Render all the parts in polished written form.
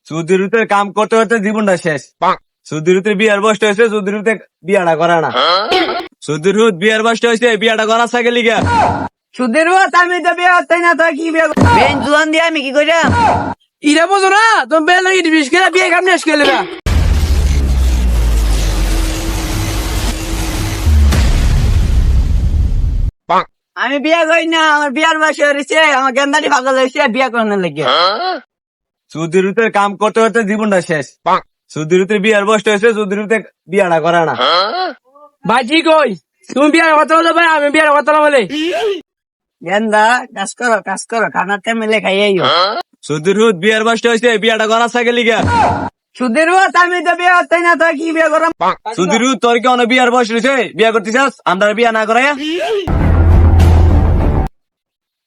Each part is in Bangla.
সুদিরুতে কাম করতে করতে জীবনটা শেষ। সুদিরুতে বিয়ার বয়সটা হয়েছে, সুদিরুতে বিয়াটা করে না। সুদিরুত বিয়ার বয়সটা হয়েছে, বিয়াটা করা থাকে লিগা। সুদের আমি তো বিয়ে করতে না তো কি বিয়ে বেন জুয়ান দিয়ে আমি কি করি ইরা বোঝো না তুমি বেল লাগি বিশ করে বিয়ে কাম নেস খেলে আমি বিয়ে করি না, আমার বিয়ার বয়স হয়েছে, আমার গেন্দারি পাগল হয়েছে বিয়ে করানোর লাগে। সুদিরুতে কাম করতে করতে জীবনটা শেষ। সুদিরুতে বিয়ার বয়সটা হয়েছে, সুদিরুতে বিয়াটা করে না। ভাই ঠিক হই তুমি বিয়ার কথা বলে ভাই আমি বিয়ার কথা বলে গেন্দা কাজ করো খানাতে মিলে খাইয়াইও। সুদিরুত বিয়ার বয়সটা হয়েছে, বিয়াটা করা থাকে লিগা। সুদের আমি তো বিয়ে করতে না তো কি বিয়ে করাম। সুদিরুত তোর কি অনেক বিয়ার বয়স হয়েছে, বিয়া করতে চাস? আমরা বিয়া না করাইয়া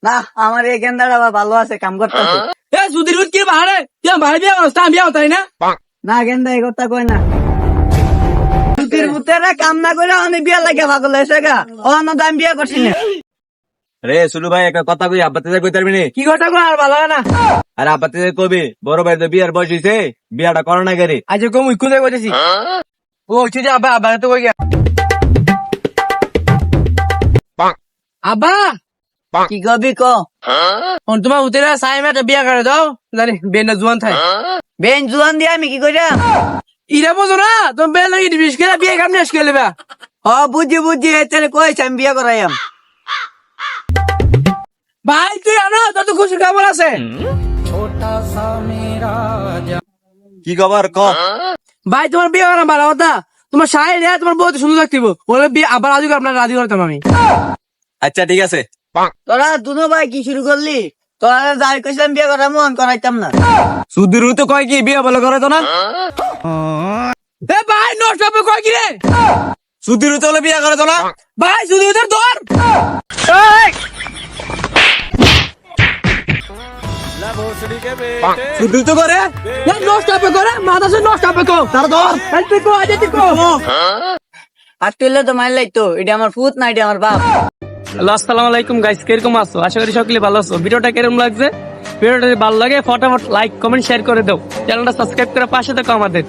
না, আমার এই গেন্দাটা ভালো আছে, কাম করতেছে। এ সুধীর কি বাহারে তুই ভাই বিয়া করছ আমি বিয়া হতাই না না গেন্দা এই কথা কই না। সুতির ভূতেরা কাম না করে আমি বিয়ে লাগে পাগল হয়েছে গা। ও না আমি বিয়ে করছি না। রে সুলু ভাই একটা কথা কই, আব্বাতে কই তারবি নি? কি কথা কো আর ভালো হয় না আরে আব্বাতে কবি বড় ভাই তো বিয়ার বয়স হয়েছে, বিয়াটা করে না গেরে। আজ কম ইকু দেখ বলেছি ও হচ্ছে যে আব্বা আব্বা তো কই গিয়া আব্বা কি কবি ক তোমার উতেরা সাইমা একটা বিয়া করে দাও জানি বেনা জুয়ান থাই বেন জুয়ান দিয়ে আমি কি করিম। ইরা বোঝো না তুমি বেল লাগি বিশ করে বিয়ে কাম নেস খেলে ও বুঝি তাহলে কইছে আমি বিয়ে করাইম। ভাই তুই আনো তোর তো খুশি খবর আছে কি খবর ক? ভাই তোমার বিয়ে করা ভালো কথা তোমার শাড়ি রে তোমার বহুত সুন্দর লাগতিব বলে বিয়ে আবার রাজি কর আপনার রাজি করতাম আমি আচ্ছা ঠিক আছে। তোরা দুনো ভাই কি শুরু করলি? তোরা যাই কইছিলাম বিয়ে করামু আমি করাইতাম না। সুদিরুত কয় কি বিয়া বলে করে তো না? এ ভাই নষ্ট হবে কয় কি রে সুদিরুত হলে বিয়া করে তো না? ভাই শুধু ওদের ধর সুদিরুত করে নষ্ট হবে করে মাথা সে নষ্ট হবে কো তার ধর। তুই কো আজ তুই কো আর তুইলে তো মাইল লাগতো, এটা আমার ফুত না এটা আমার বাপ। আসসালামু আলাইকুম গাইস, কিরকম আছো? আশা করি সকলে ভালো আছো। ভিডিওটা কিরকম লাগছে? ভিডিওটা যদি ভালো লাগে ফটাফট লাইক কমেন্ট শেয়ার করে দাও, চ্যানেলটা সাবস্ক্রাইব করে পাশে থাকো আমাদের।